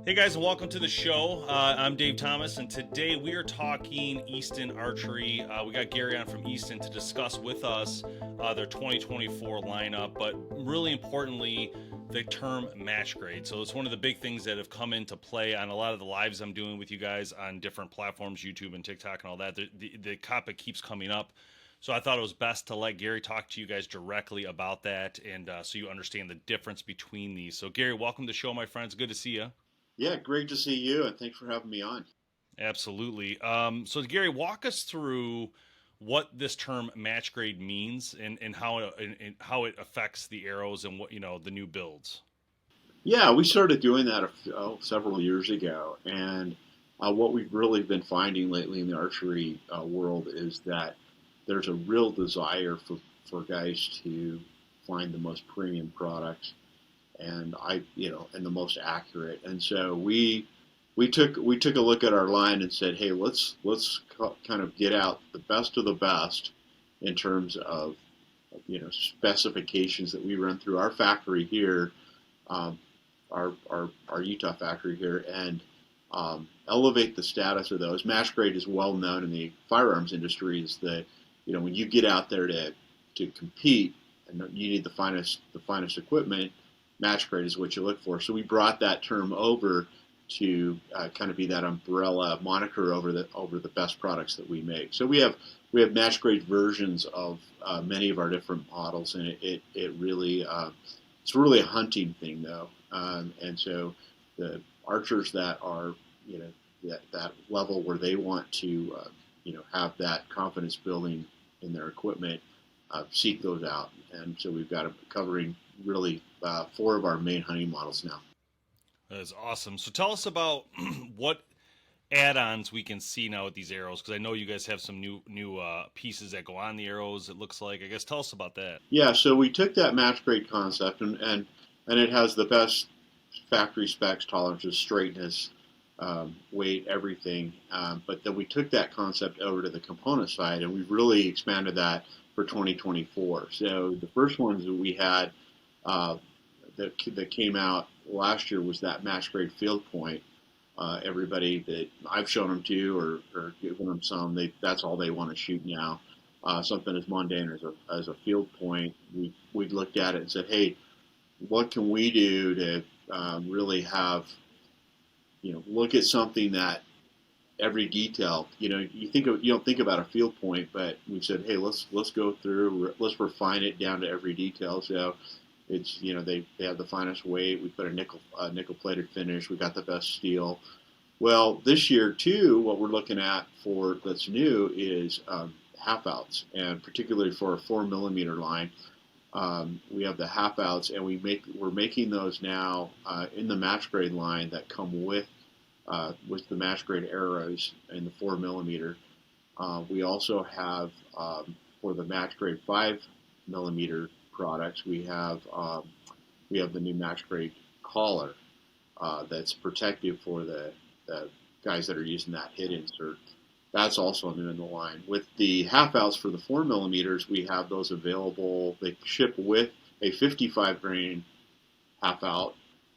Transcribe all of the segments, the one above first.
Hey guys, and welcome to the show. I'm Dave Thomas, and today we are talking Easton Archery. We got Gary on from Easton to discuss with us their 2024 lineup, but really importantly, the term match grade. So it's one of the big things that have come into play on a lot of the lives I'm doing with you guys on different platforms, YouTube and TikTok and all that. The topic keeps coming up. So I thought it was best to let Gary talk to you guys directly about that, and so you understand the difference between these. So Gary, welcome to the show, my friends. Good to see you. Yeah, great to see you, and thanks for having me on. Absolutely. So Gary, walk us through what this term match grade means and how it affects the arrows and what the new builds. Yeah, we started doing that several years ago, and what we've really been finding lately in the archery world is that there's a real desire for guys to find the most premium products and the most accurate. And so we took a look at our line and said, hey, let's kind of get out the best of the best in terms of specifications that we run through our factory here, um, our Utah factory here, and elevate the status of those. Match grade is well known in the firearms industry. Is that when you get out there to compete and you need the finest equipment, match grade is what you look for. So we brought that term over to kind of be that umbrella moniker over the best products that we make. So we have match grade versions of many of our different models, and it really it's really a hunting thing though. And so the archers that are that level where they want to have that confidence building in their equipment, seek those out. And so we've got them covering really four of our main hunting models now. That is awesome. So tell us about what add-ons we can see now with these arrows, because I know you guys have some new pieces that go on the arrows. It looks like. I guess tell us about that. Yeah, so we took that match grade concept and it has the best factory specs, tolerances, straightness, weight, everything. But then we took that concept over to the component side, and we've really expanded that for 2024. So the first ones that we had uh, that came out last year was that match grade field point. Everybody that I've shown them to or given them some, that's all they want to shoot now. Something as mundane as a field point. We looked at it and said, hey, what can we do to really have look at something that every detail. You don't think about a field point, but we said, hey, let's go through, let's refine it down to every detail. So it's they have the finest weight. We put a nickel plated finish. We got the best steel. Well, this year too, what we're looking at for that's new is half outs, and particularly for a 4 millimeter line. We have the half outs, and we're making those now in the match grade line that come with the match grade arrows in the 4 millimeter. We also have for the match grade 5 millimeter products. We have the new match grade collar that's protective for the guys that are using that hit insert. That's also new in the line. With the half outs for the 4 millimeters, we have those available. They ship with a 55 grain half out,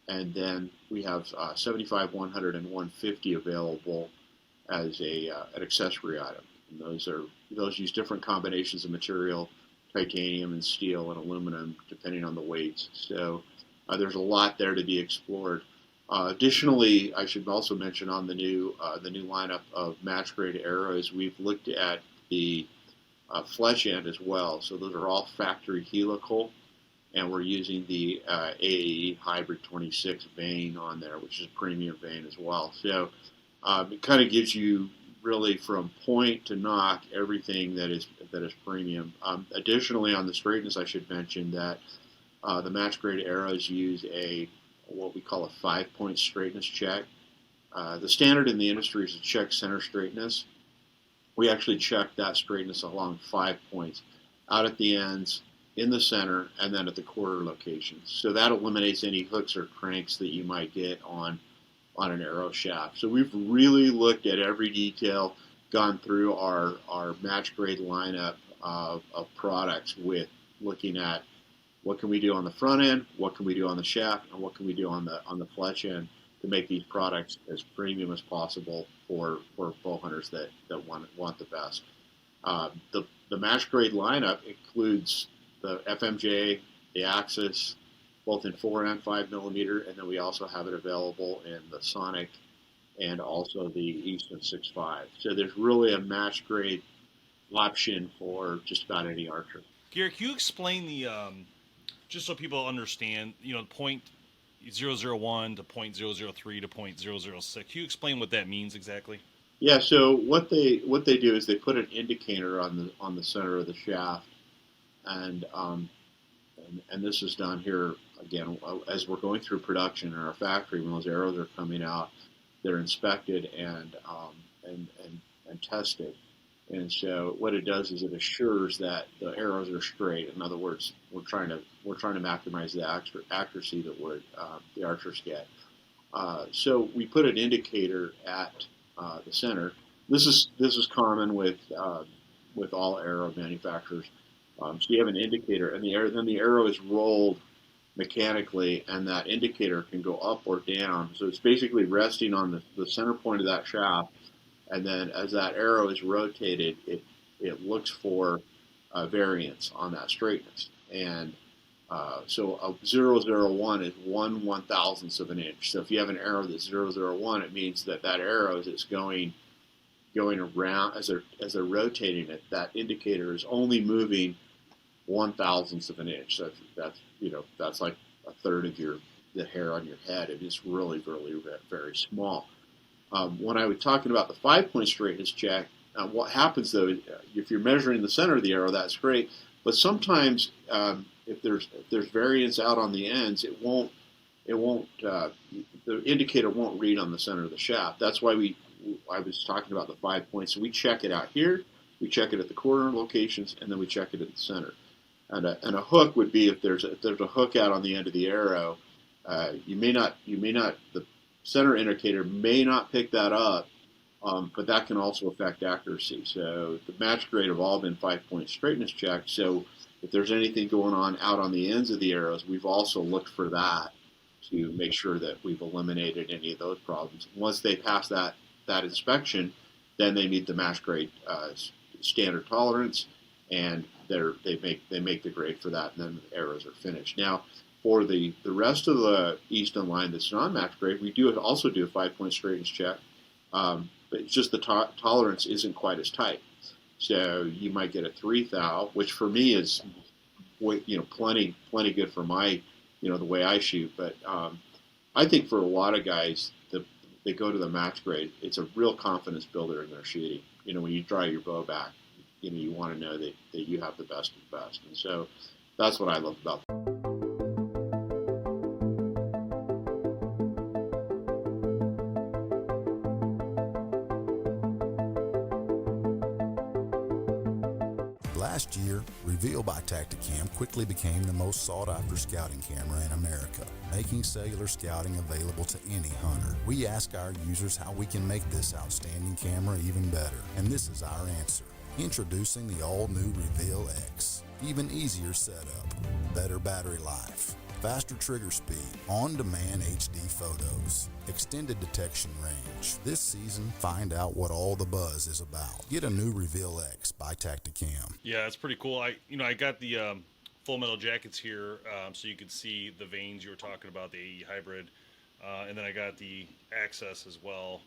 and then we have 75, 100, and 150 available as an accessory item. And those use different combinations of material, titanium and steel and aluminum, depending on the weights. So there's a lot there to be explored. Additionally, I should also mention on the new lineup of match grade arrows, we've looked at the flesh end as well. So those are all factory helical, and we're using the AAE Hybrid 26 vein on there, which is a premium vein as well. So it kind of gives you really from point to knock everything that is premium. Additionally, on the straightness, I should mention that the match grade arrows use what we call a 5-point straightness check. The standard in the industry is to check center straightness. We actually check that straightness along 5 points, out at the ends, in the center, and then at the quarter locations. So that eliminates any hooks or cranks that you might get on an arrow shaft. So we've really looked at every detail, gone through our match grade lineup of products with looking at what can we do on the front end, what can we do on the shaft, and what can we do on the fletch end. make these products as premium as possible for bow hunters that want the best. The match grade lineup includes the FMJ, the Axis, both in 4 and 5 millimeter, and then we also have it available in the Sonic and also the Easton 6.5. So there's really a match grade option for just about any archer. Gary, can you explain the just so people understand, point 001 to point 003 to point 006? Can you explain what that means exactly? Yeah. So what they do is they put an indicator on the center of the shaft, and this is done here again as we're going through production in our factory. When those arrows are coming out, they're inspected and tested. And so what it does is it assures that the arrows are straight. In other words, we're trying to maximize the accuracy that the archers get. So we put an indicator at the center. This is common with all arrow manufacturers. So you have an indicator, and then the arrow is rolled mechanically, and that indicator can go up or down. So it's basically resting on the center point of that shaft, and then as that arrow is rotated, it looks for variance on that straightness. And so a 001 is 1/1000th of an inch. So if you have an arrow that's 001, it means that arrow, as it's going around, as they're rotating it, that indicator is only moving 1/1000th of an inch. So that's like a third of the hair on your head. It is really, really very small. When I was talking about the 5-point straightness check, what happens though, if you're measuring the center of the arrow, that's great. But sometimes if there's variance out on the ends, the indicator won't read on the center of the shaft. That's why I was talking about the 5 points. So we check it out here, we check it at the corner locations, and then we check it at the center. And a hook would be if there's a hook out on the end of the arrow, the center indicator may not pick that up, but that can also affect accuracy. So the match grade have all been 5-point straightness checks. So if there's anything going on out on the ends of the arrows, we've also looked for that to make sure that we've eliminated any of those problems. Once they pass that inspection, then they meet the match grade standard tolerance, and they make the grade for that, and then the arrows are finished. Now, for the rest of the Easton line that's not match grade, we also do a 5-point straightness check, but it's just the tolerance isn't quite as tight. So you might get a 3 thou, which for me is plenty good for my the way I shoot. But I think for a lot of guys, they go to the match grade. It's a real confidence builder in their shooting. When you draw your bow back, you want to know that you have the best of the best. And so that's what I love about them. Last year, Reveal by Tacticam quickly became the most sought-after scouting camera in America, making cellular scouting available to any hunter. We ask our users how we can make this outstanding camera even better, and this is our answer. Introducing the all-new Reveal X. Even easier setup, better battery life, faster trigger speed, on-demand HD photos, extended detection range. This season, find out what all the buzz is about. Get a new Reveal X by Tacticam. Yeah, that's pretty cool. I got the full metal jackets here, so you could see the vanes you were talking about, the AE hybrid, and then I got the Access as well,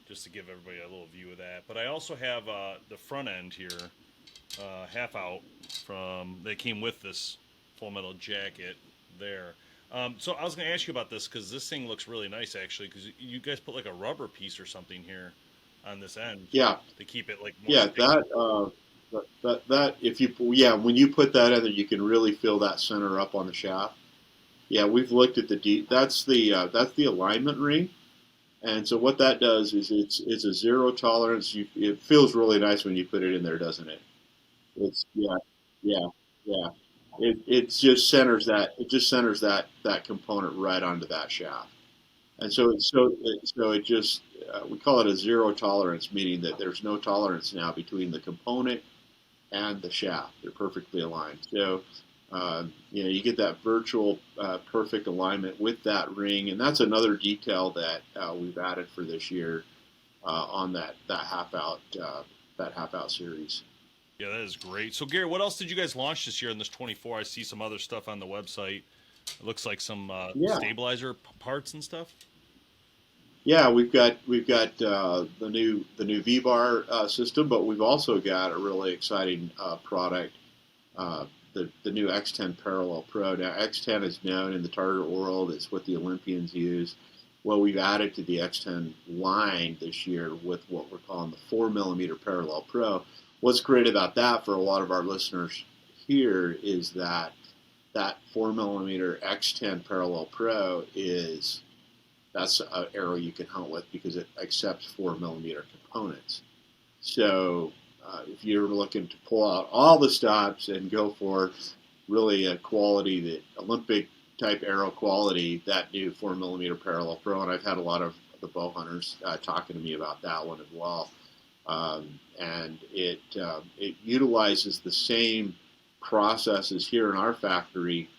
just to give everybody a little view of that. But I also have the front end here, half out that came with this full metal jacket there. So I was going to ask you about this because this thing looks really nice, actually, because you guys put like a rubber piece or something here on this end. Yeah. To keep it like more when you put that in there, you can really feel that center up on the shaft. Yeah, we've looked at that's the alignment ring. And so what that does is it's a zero tolerance. It feels really nice when you put it in there, doesn't it? Yeah. It just centers that component right onto that shaft. And so it just we call it a zero tolerance, meaning that there's no tolerance now between the component and the shaft. They're perfectly aligned. So You get that virtual perfect alignment with that ring, and that's another detail that we've added for this year on that half out series. Yeah, that is great. So, Gary, what else did you guys launch this year in this 24? I see some other stuff on the website. It looks like some Yeah, stabilizer parts and stuff. yeah, we've got the new V bar system, but we've also got a really exciting product, the new X10 Parallel Pro. Now, X10 is known in the target world; it's what the Olympians use. Well, we've added to the X10 line this year with what we're calling the 4 millimeter Parallel Pro. What's great about that for a lot of our listeners here is that 4 millimeter X10 Parallel Pro is that's an arrow you can hunt with because it accepts 4 millimeter components. So if you're looking to pull out all the stops and go for really a quality, the Olympic type arrow quality, that new 4 millimeter Parallel Pro, and I've had a lot of the bow hunters talking to me about that one as well. And it utilizes the same processes here in our factory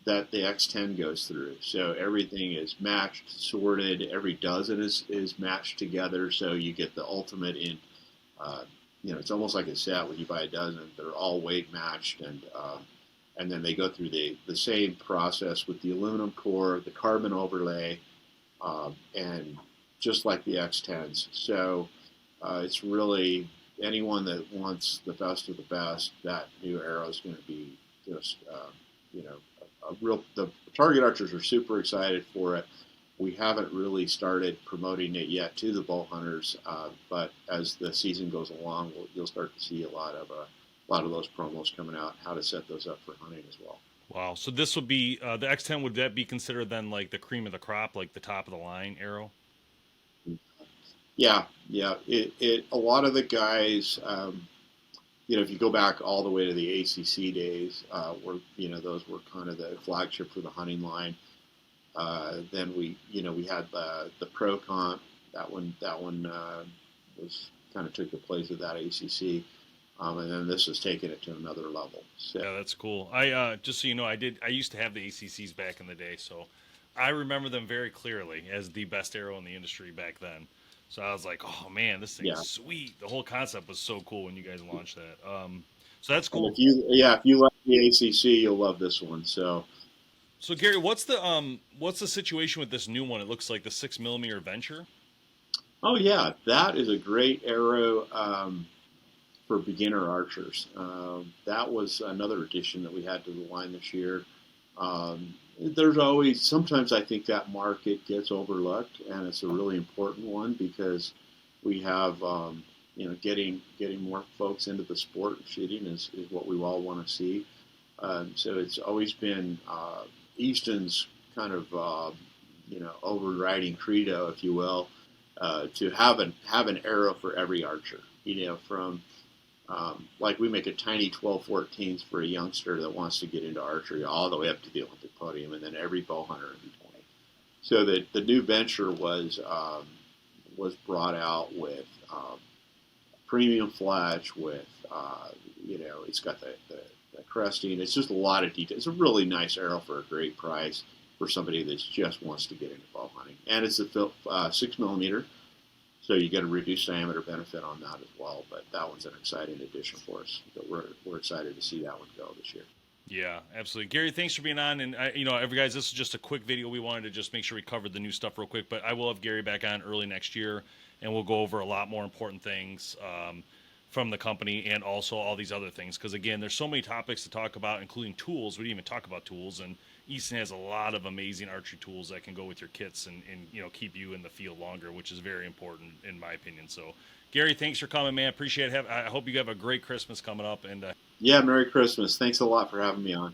that the X10 goes through. So everything is matched, sorted. Every dozen is matched together. So you get the ultimate in. It's almost like a set when you buy a dozen. They're all weight matched, and then they go through the same process with the aluminum core, the carbon overlay, and just like the X10s. So it's really anyone that wants the best of the best. That new arrow is going to be just a real. The target archers are super excited for it. We haven't really started promoting it yet to the bow hunters, but as the season goes along, you'll start to see a lot of those promos coming out. How to set those up for hunting as well. Wow. So this would be the X10. Would that be considered then like the cream of the crop, like the top of the line arrow? Yeah, yeah. A lot of the guys, if you go back all the way to the ACC days, where those were kind of the flagship for the hunting line. Then we had the Pro Comp. That one was kind of took the place of that ACC, and then this has taken it to another level. So Yeah, that's cool. I just so you know, I used to have the ACCs back in the day, so I remember them very clearly as the best arrow in the industry back then. So I was like, oh man, this thing's yeah, sweet. The whole concept was so cool when you guys launched that. So that's and cool. if you like the ACC, you'll love this one. So So Gary, what's the situation with this new one? It looks like the 6 millimeter Venture. oh yeah, that is a great arrow. For beginner archers. That was another addition that we had to the line this year. There's always sometimes I think that market gets overlooked, and it's a really important one because we have getting more folks into the sport of shooting is what we all want to see. So it's always been Easton's kind of overriding credo, if you will, to have an arrow for every archer. From like we make a tiny 12-14s for a youngster that wants to get into archery all the way up to the Olympic podium, and then every bow hunter in between. So the new venture was brought out with premium fletch with it's got the cresting. It's just a lot of detail. It's a really nice arrow for a great price for somebody that just wants to get into bow hunting, and it's a 6 millimeter. So you get a reduced diameter benefit on that as well, but that one's an exciting addition for us. But we're excited to see that one go this year. Yeah, absolutely. Gary, thanks for being on. And every guys, this is just a quick video. We wanted to just make sure we covered the new stuff real quick. But I will have Gary back on early next year, and we'll go over a lot more important things from the company and also all these other things. Because again, there's so many topics to talk about, including tools. We didn't even talk about tools, and Easton has a lot of amazing archery tools that can go with your kits and keep you in the field longer, which is very important in my opinion. So, Gary, thanks for coming, man. Appreciate it. I hope you have a great Christmas coming up. And Yeah, Merry Christmas. Thanks a lot for having me on.